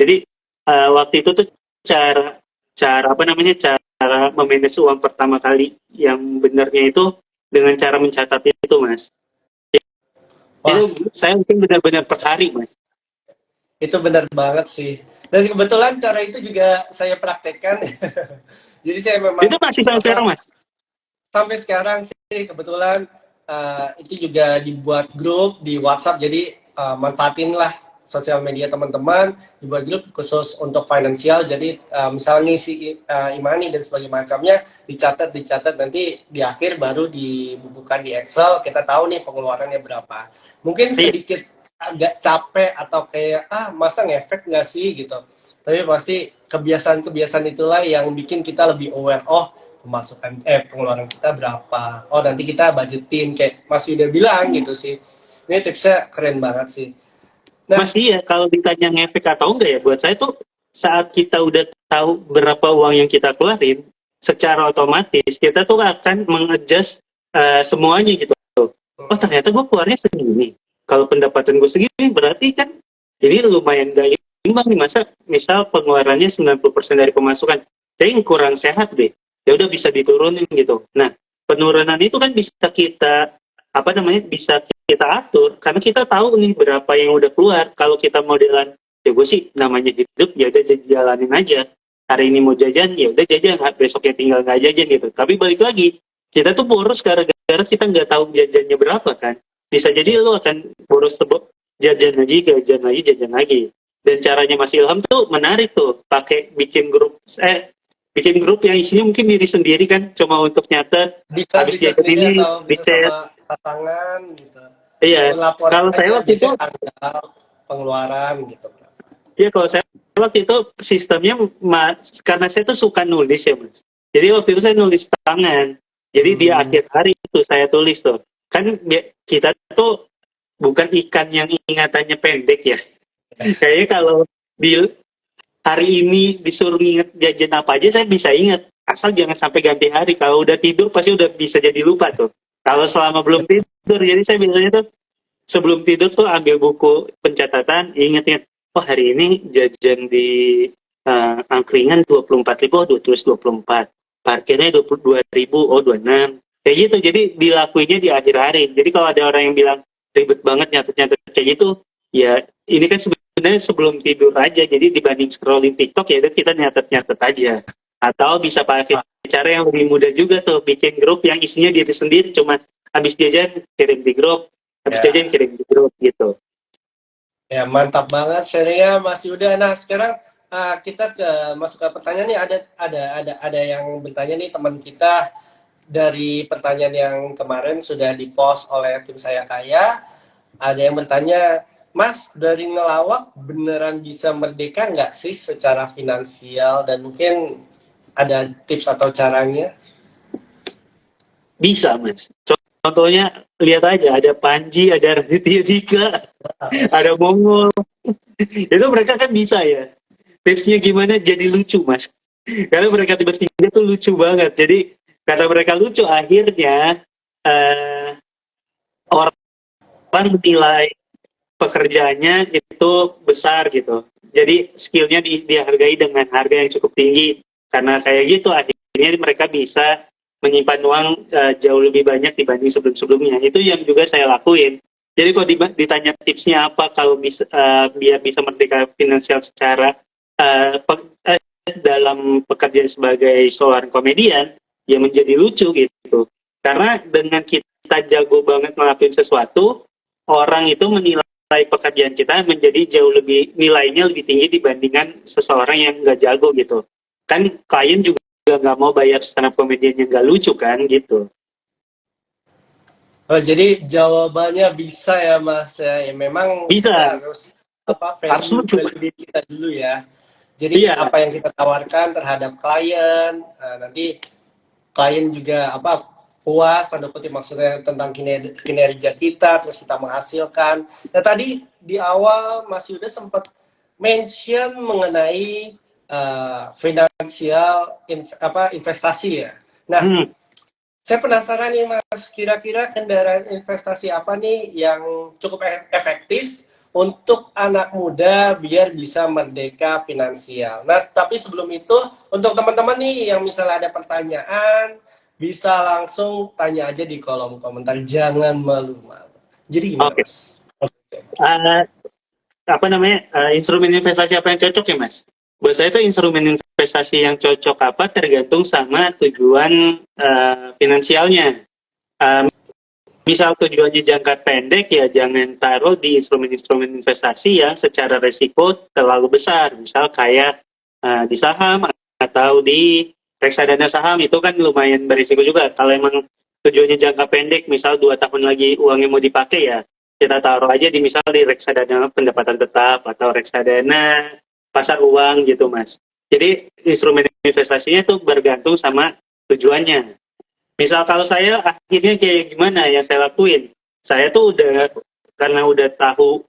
Jadi waktu itu tuh cara cara apa namanya cara memanage uang pertama kali yang benarnya itu dengan cara mencatat itu, Mas. Wah, Itu saya mungkin benar-benar per hari, Mas. itu benar banget sih. Dan kebetulan cara itu juga saya praktekkan. Jadi saya Itu memang masih sampai sekarang, apa Mas. sampai sekarang sih kebetulan itu juga dibuat grup di WhatsApp. Jadi manfaatinlah sosial media teman-teman, dibuat grup khusus untuk finansial. Jadi misalnya si Imani dan sebagainya macamnya dicatat nanti di akhir baru dibukukan di Excel. Kita tahu nih pengeluarannya berapa. Mungkin Iya, sedikit agak capek atau kayak masa ngefek nggak sih gitu. Tapi pasti kebiasaan-kebiasaan itulah yang bikin kita lebih aware. Oh, pengeluaran kita berapa, oh nanti kita budgetin kayak Mas Yuda bilang gitu sih. Ini tipsnya keren banget sih. Nah, Mas, iya, kalau ditanya ngefek atau enggak ya, buat saya tuh saat kita udah tahu berapa uang yang kita keluarin, secara otomatis kita tuh akan mengadjust semuanya gitu. Oh, ternyata gue keluarnya segini. Kalau pendapatan gue segini, berarti kan ini lumayan gak imbang nih. Masa misal pengeluarannya 90% dari pemasukan, kayaknya kurang sehat deh. Ya udah bisa diturunin gitu. Nah, penurunan itu kan bisa kita apa namanya bisa kita atur karena kita tahu nih berapa yang udah keluar. Kalau kita modelan ya gue sih namanya hidup ya udah jalanin aja, hari ini mau jajan ya udah jajan, besoknya tinggal nggak jajan gitu. Tapi balik lagi kita tuh boros gara-gara kita nggak tahu jajannya berapa kan. Bisa jadi lo akan boros jajan lagi. Dan caranya Mas Ilham tuh menarik tuh, pakai bikin grup yang isinya mungkin diri sendiri kan, cuma untuk nyatet bisa habis bisa jajan sendiri ini atau di bisa chat. sama pasangan gitu. Iya, Bikin laporan kalau saya aja, waktu itu, biasanya tanggal pengeluaran gitu. ya kalau saya waktu itu sistemnya, karena saya tuh suka nulis ya Mas. Jadi waktu itu saya nulis tangan. Jadi di Hmm. akhir hari itu saya tulis tuh. Kan kita tuh bukan ikan yang ingatannya pendek ya. Kayaknya kalau di hari ini disuruh ingat jajan apa aja saya bisa ingat. Asal jangan sampai ganti hari. Kalau udah tidur pasti udah bisa jadi lupa tuh. Kalau selama belum tidur, jadi saya biasanya tuh sebelum tidur tuh ambil buku pencatatan, inget-inget, oh hari ini jajan di angkringan 24.000, oh tulis 24, parkirnya 22.000, oh 26, kayak gitu. Jadi dilakuinya di akhir hari. Jadi kalau ada orang yang bilang ribet banget nyatet-nyatet kayak gitu, ya ini kan sebenarnya sebelum tidur aja. Jadi dibanding scrolling TikTok ya kita nyatet-nyatet aja. Atau bisa pakai cara yang lebih mudah juga tuh, bikin grup yang isinya diri sendiri, cuma habis jajan kirim di grup, habis jajan Ya, kirim di grup gitu. ya mantap banget sharingnya Mas Yuda. Nah, sekarang kita masuk ke pertanyaan nih. Ada yang bertanya nih, teman kita dari pertanyaan yang kemarin sudah dipost oleh tim saya kaya. Ada yang bertanya, Mas, dari ngelawak beneran bisa merdeka nggak sih secara finansial? Dan mungkin ada tips atau caranya? Bisa, Mas. Contohnya, lihat aja, ada Panji, ada Raditya Dika, ada Mongol. Itu mereka kan bisa ya. Tipsnya gimana jadi lucu, Mas. Karena mereka bertiga tuh lucu banget. Jadi, karena mereka lucu, akhirnya orang menilai pekerjaannya itu besar gitu. Jadi skillnya dihargai dengan harga yang cukup tinggi. Karena kayak gitu akhirnya mereka bisa menyimpan uang jauh lebih banyak dibanding sebelum-sebelumnya. Itu yang juga saya lakuin. Jadi kalau ditanya tipsnya apa kalau bisa biar bisa merdeka finansial secara uh, dalam pekerjaan sebagai seorang komedian, ya menjadi lucu gitu. Karena dengan kita jago banget ngelakuin sesuatu, orang itu menilai pekerjaan kita menjadi jauh lebih, nilainya lebih tinggi dibandingkan seseorang yang nggak jago gitu. Kan klien juga nggak mau bayar stand up comedian yang nggak lucu kan gitu. Oh, jadi jawabannya bisa ya Mas ya. Ya memang Bisa, kita harus harus lucu. value diri kita dulu ya. Jadi Iya, apa yang kita tawarkan terhadap klien, nanti klien juga puas tanda kutip maksudnya tentang kinerja kita, terus kita menghasilkan. Nah tadi di awal Mas Yuda sempat mention mengenai finansial investasi ya. Nah, hmm. saya penasaran nih Mas, kira-kira kendaraan investasi apa nih yang cukup efektif untuk anak muda biar bisa merdeka finansial. Nah, tapi sebelum itu, untuk teman-teman nih yang misalnya ada pertanyaan, bisa langsung tanya aja di kolom komentar, jangan malu-malu. Jadi gimana, Oke. Mas? Eh, apa namanya, instrumen investasi apa yang cocok ya Mas? Buat saya itu instrumen investasi yang cocok apa tergantung sama tujuan finansialnya. Eh, Misal tujuannya jangka pendek ya jangan taruh di instrumen-instrumen investasi yang secara resiko terlalu besar. Misal kayak di saham atau di reksadana saham itu kan lumayan berisiko juga. Kalau emang tujuannya jangka pendek, misal 2 tahun lagi uangnya mau dipakai ya kita taruh aja di misal di reksadana pendapatan tetap atau reksadana pasar uang gitu Mas. Jadi instrumen investasinya tuh bergantung sama tujuannya. Misal kalau saya akhirnya kayak gimana yang saya lakuin, saya tuh karena udah tahu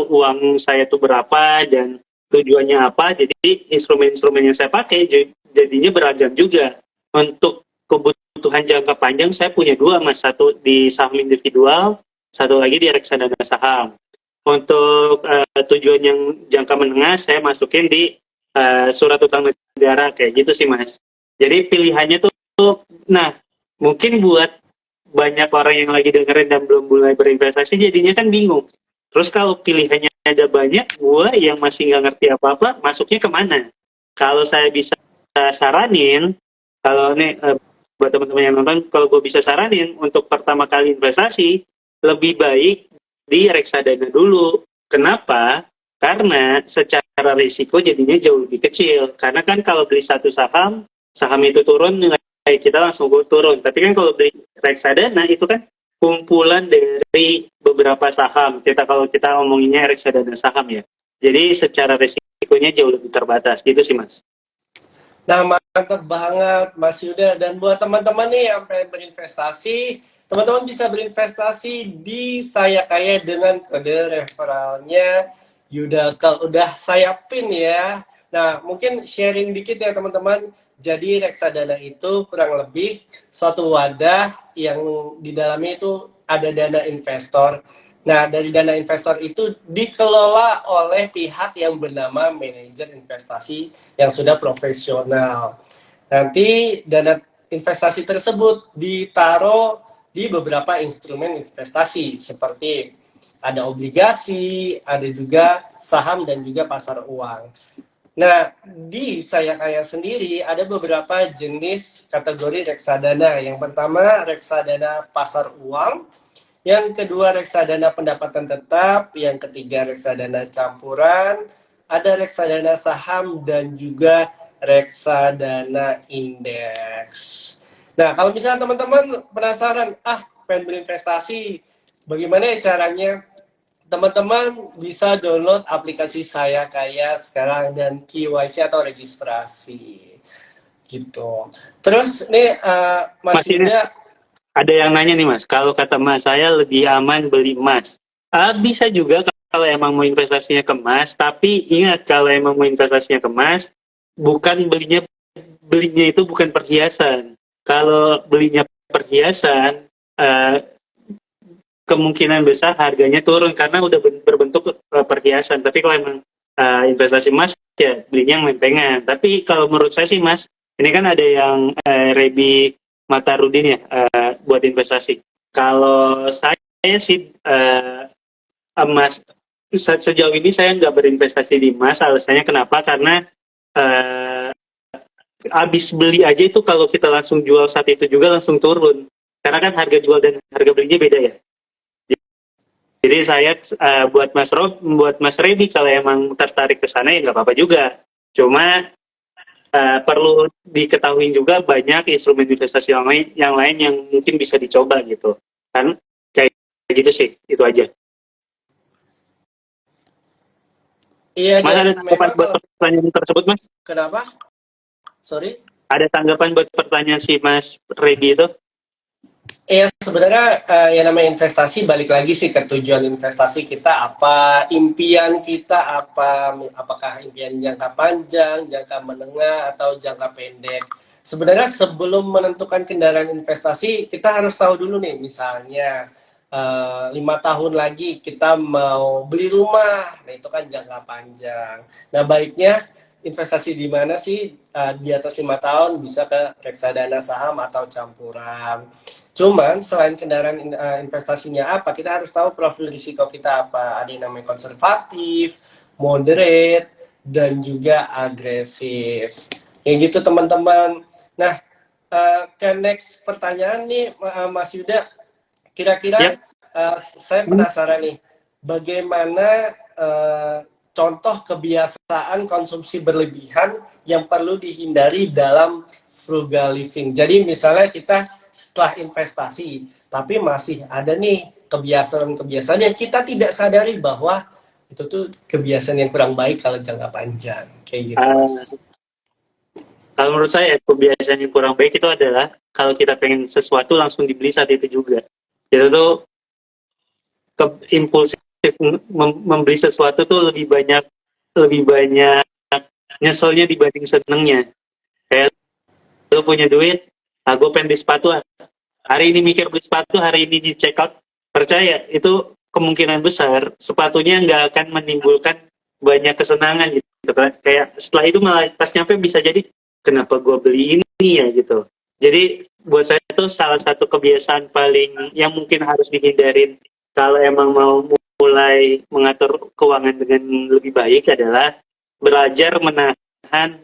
uang saya tuh berapa dan tujuannya apa, jadi instrumen-instrumen yang saya pakai jadinya beragam juga. Untuk kebutuhan jangka panjang saya punya dua Mas, satu di saham individual, satu lagi di reksadana saham. Untuk tujuan yang jangka menengah saya masukin di surat utang negara kayak gitu sih Mas. Jadi pilihannya tuh, nah mungkin buat banyak orang yang lagi dengerin dan belum mulai berinvestasi jadinya kan bingung. Terus kalau pilihannya ada banyak, gue yang masih nggak ngerti apa-apa, masuknya kemana? Kalau saya bisa saranin, kalau nih buat teman-teman yang nonton, kalau gue bisa saranin untuk pertama kali investasi, lebih baik di reksadana dulu. Kenapa? Karena secara risiko jadinya jauh lebih kecil. Karena kan kalau beli satu saham, saham itu turun, kita langsung turun. Tapi kan kalau beli reksadana itu kan kumpulan dari beberapa saham. Kalau kita ngomonginnya reksadana saham ya. Jadi secara risikonya jauh lebih terbatas. Gitu sih Mas. Nah, mantap banget Mas Yuda. Dan buat teman-teman nih yang pengen berinvestasi, teman-teman bisa berinvestasi di Saya Kaya dengan kode referralnya Yuda. Kalau udah saya pin ya. Nah, mungkin sharing dikit ya teman-teman. Jadi reksadana itu kurang lebih suatu wadah yang di dalamnya itu ada dana investor. Nah, dari dana investor itu dikelola oleh pihak yang bernama manajer investasi yang sudah profesional. Nanti dana investasi tersebut ditaruh di beberapa instrumen investasi seperti ada obligasi, ada juga saham dan juga pasar uang. Nah, di Saya Kaya sendiri ada beberapa jenis kategori reksadana. Yang pertama, reksadana pasar uang. Yang kedua, reksadana pendapatan tetap. Yang ketiga, reksadana campuran. Ada reksadana saham dan juga reksadana indeks. Nah, kalau misalnya teman-teman penasaran, pengen berinvestasi, bagaimana ya caranya? Teman-teman bisa download aplikasi Saya Kaya sekarang dan KYC atau registrasi gitu. Terus nih Mas Yuda, ada yang nanya nih Mas, kalau kata Mas saya lebih aman beli emas. Bisa juga kalau emang mau investasinya ke emas, tapi ingat kalau emang mau investasinya ke emas, bukan belinya itu bukan perhiasan. Kalau belinya perhiasan, kemungkinan besar harganya turun karena udah berbentuk perhiasan. Tapi kalau emang investasi emas ya belinya yang lempengan. Tapi kalau menurut saya sih Mas, ini kan ada yang Rebi Matarudin ya buat investasi. Kalau saya sih emas sejauh ini saya nggak berinvestasi di emas. Alasannya kenapa? Karena habis beli aja itu kalau kita langsung jual saat itu juga langsung turun. Karena kan harga jual dan harga belinya beda ya. Jadi saya buat Mas Rebi kalau emang tertarik ke sana ya nggak apa-apa juga. Cuma perlu diketahui juga banyak instrumen investasi yang lain yang mungkin bisa dicoba gitu. Kan kayak gitu sih, itu aja. iya, Mas ada dan tanggapan memang buat pertanyaan tersebut Mas? kenapa? Sorry? Ada tanggapan buat pertanyaan si Mas Rebi itu? Iya, sebenarnya yang namanya investasi balik lagi sih ke tujuan investasi kita apa, impian kita apa, apakah impian jangka panjang, jangka menengah, atau jangka pendek. Sebenarnya sebelum menentukan kendaraan investasi, kita harus tahu dulu nih, misalnya 5 tahun lagi kita mau beli rumah, nah itu kan jangka panjang. Nah baiknya investasi di mana sih? Di atas 5 tahun bisa ke reksadana saham atau campuran. Cuman selain kendaraan investasinya apa, kita harus tahu profil risiko kita apa. Ada yang namanya konservatif, moderate, dan juga agresif. Kayak gitu teman-teman. Nah, ke next pertanyaan nih Mas Yuda. Kira-kira Yap. saya penasaran nih, bagaimana contoh kebiasaan konsumsi berlebihan yang perlu dihindari dalam frugal living. Jadi misalnya kita setelah investasi, tapi masih ada nih kebiasaan-kebiasaan yang kita tidak sadari bahwa itu tuh kebiasaan yang kurang baik kalau jangka panjang. Kayak gitu, Mas. Kalau menurut saya kebiasaan yang kurang baik itu adalah kalau kita pengen sesuatu langsung dibeli saat itu juga. Itu tuh impulsif membeli sesuatu tuh lebih banyak nyeselnya dibanding senengnya. Kayak lu punya duit, gue pengen beli sepatu. Hari ini mikir beli sepatu, hari ini di check out. Percaya itu kemungkinan besar sepatunya nggak akan menimbulkan banyak kesenangan gitu kan. Kayak setelah itu malah pas nyampe bisa jadi kenapa gue beli ini ya gitu. Jadi buat saya itu salah satu kebiasaan paling yang mungkin harus dihindarin kalau emang mau mulai mengatur keuangan dengan lebih baik adalah belajar menahan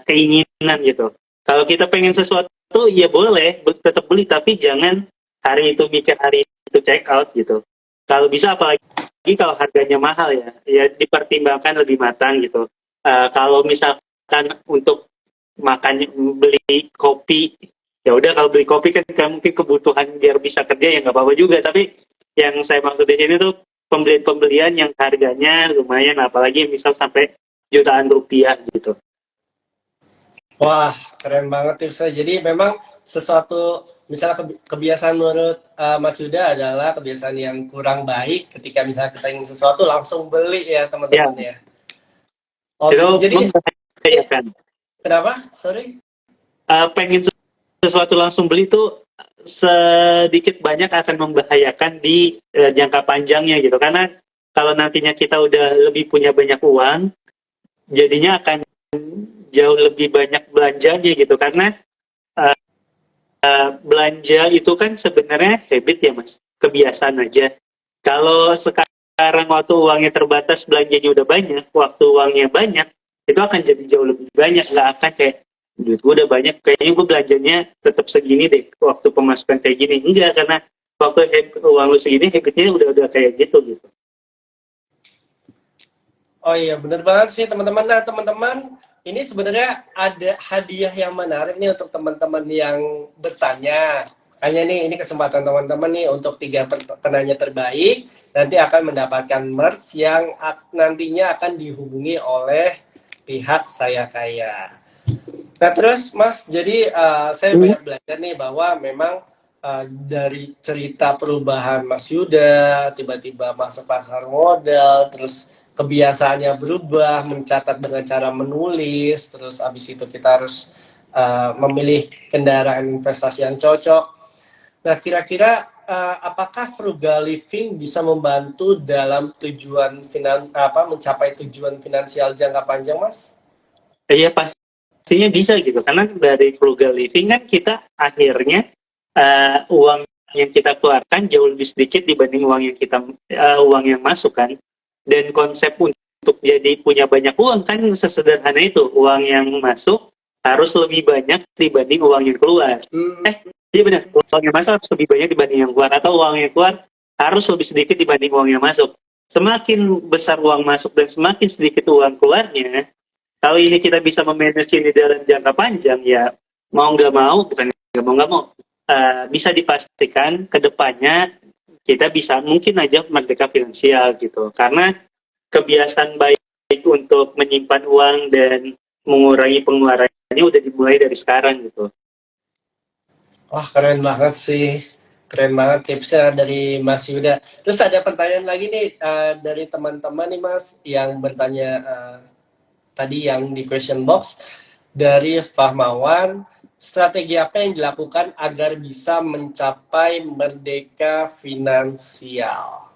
keinginan gitu. Kalau kita pengen sesuatu ya boleh tetap beli, tapi jangan hari itu mikir hari itu check out gitu. Kalau bisa apalagi kalau harganya mahal ya dipertimbangkan lebih matang gitu. Kalau misalkan untuk makan beli kopi, ya udah kalau beli kopi kan mungkin kebutuhan biar bisa kerja ya nggak apa-apa juga. Tapi yang saya maksud di sini tuh pembelian yang harganya lumayan, apalagi misal sampai jutaan rupiah gitu. Wah, keren banget tipsnya. Jadi memang sesuatu, misalnya kebiasaan menurut Mas Yuda adalah kebiasaan yang kurang baik ketika misalnya kita ingin sesuatu langsung beli ya teman-teman ya. Oh, Itu jadi membahayakan. kenapa? Sorry. Pengen sesuatu langsung beli itu sedikit banyak akan membahayakan di jangka panjangnya gitu. Karena kalau nantinya kita udah lebih punya banyak uang, jadinya akan jauh lebih banyak belanjanya gitu. Karena belanja itu kan sebenarnya habit ya Mas, kebiasaan aja. Kalau sekarang waktu uangnya terbatas, belanjanya udah banyak, waktu uangnya banyak, itu akan jadi jauh lebih banyak, nggak akan kayak duit gue udah banyak, kayaknya gue belanjanya tetap segini deh, waktu pemasukan kayak gini. Enggak, karena waktu uang lu segini, habitnya udah kayak gitu. Oh iya, bener banget sih teman-teman. Nah teman-teman, ini sebenarnya ada hadiah yang menarik nih untuk teman-teman yang bertanya. Makanya nih, ini kesempatan teman-teman nih untuk 3 penanya terbaik. Nanti akan mendapatkan merch yang nantinya akan dihubungi oleh pihak Saya Kaya. Nah terus Mas, jadi saya banyak belajar nih bahwa memang dari cerita perubahan Mas Yuda, tiba-tiba masuk pasar modal, terus kebiasaannya berubah, mencatat dengan cara menulis, terus abis itu kita harus memilih kendaraan investasi yang cocok. Nah kira-kira apakah frugal living bisa membantu dalam mencapai tujuan finansial jangka panjang, Mas? Iya pastinya bisa gitu, karena dari frugal living kan kita akhirnya uang yang kita keluarkan jauh lebih sedikit dibanding uang yang masuk kan. Dan konsep untuk jadi punya banyak uang kan sesederhana itu, uang yang masuk harus lebih banyak dibanding uang yang keluar. Iya benar, uang yang masuk harus lebih banyak dibanding yang keluar, atau uang yang keluar harus lebih sedikit dibanding uang yang masuk. Semakin besar uang masuk dan semakin sedikit uang keluarnya, kalau ini kita bisa memanage ini dalam jangka panjang, ya mau nggak mau, bukan nggak mau, bisa dipastikan ke depannya kita bisa mungkin aja merdeka finansial gitu. Karena kebiasaan baik untuk menyimpan uang dan mengurangi pengeluarannya udah dimulai dari sekarang gitu. Wah, keren banget sih. Keren banget tipsnya dari Mas Yuda. Terus ada pertanyaan lagi nih dari teman-teman nih Mas yang bertanya tadi yang di question box dari Fahmawan. strategi apa yang dilakukan agar bisa mencapai merdeka finansial?